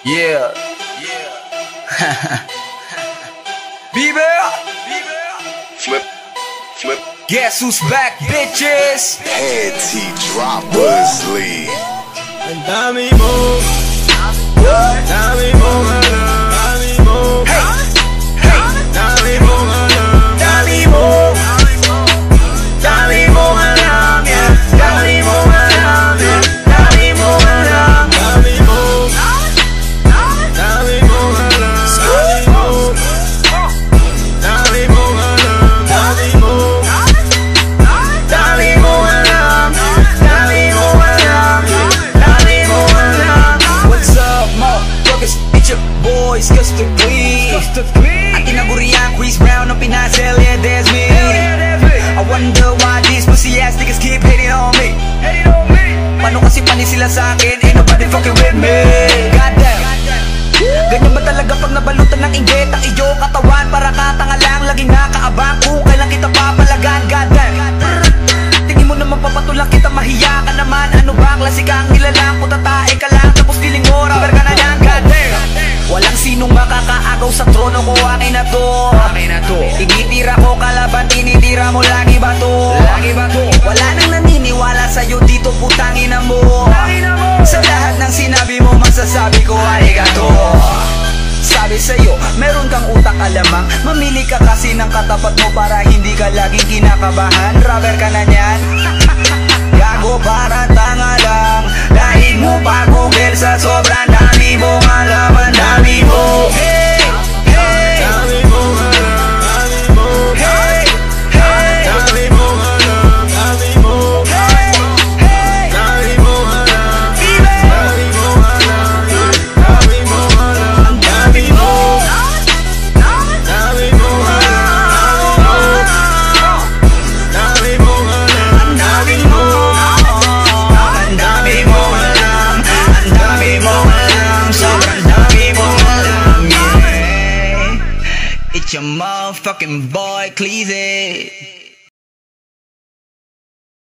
Yeah. Bieber. Flip. Guess who's back, bitches? Head T Droppers League. And dami mo, dami mo alam, dami mo, dami mo alam, dami mo, dami mo alam, yeah, dami mo alam, yeah, dami mo alam, dami mo, dami mo alam, dami mo, dami mo alam, dami mo, dami mo alam, dami mo alam, dami mo alam. What's up, motherfuckers? It's your boys, Cust the Clean. At tinagurian, Chris Brown, ang pinasel, yeah, there's me. I wonder why these pussy ass niggas keep hating on me. Paano kasi panis sila sa akin? Ain't nobody fucking with me. Goddamn. Ganyan ba talaga pag nabalutan ng inggit ang iyong katawan? Para katanga lang, laging nakaabang kung kailan kita papalagan. Goddamn. Tingin mo naman papatulak kita, mahiya ka naman. Ano ba, klase kang nilalang? Kung tatae ka lang, tapos feeling mo, rapper ka na yan. Goddamn. Walang sinong makakaagaw sa trono ko, akin na to. Tinitira ko kalaban, tinitira mo, lagi ba to? Wala nang naniniwala sa'yo dito, putangin na mo. Sa lahat ng sinabi mo, masasabi ko, arigato. Sabi sa'yo, meron kang utak alamang. Mamili ka kasi ng katapat mo para hindi ka laging kinakabahan. Rapper ka na niyan. Gago para tanga lang. Dahil mo pa Google sa sobrang dami mong alam. Ang dami mo. Dami mo alam, dami mo, dami mo alam, dami mo, dami mo alam, dami mo alam, dami mo alam, ang dami mo, dami mo alam, dami mo alam, ang dami mo, Ang dami mo alam. Ang dami mo alam. Sobrang dami mo alam. Yeah. It's your motherfucking boy, Cleezy.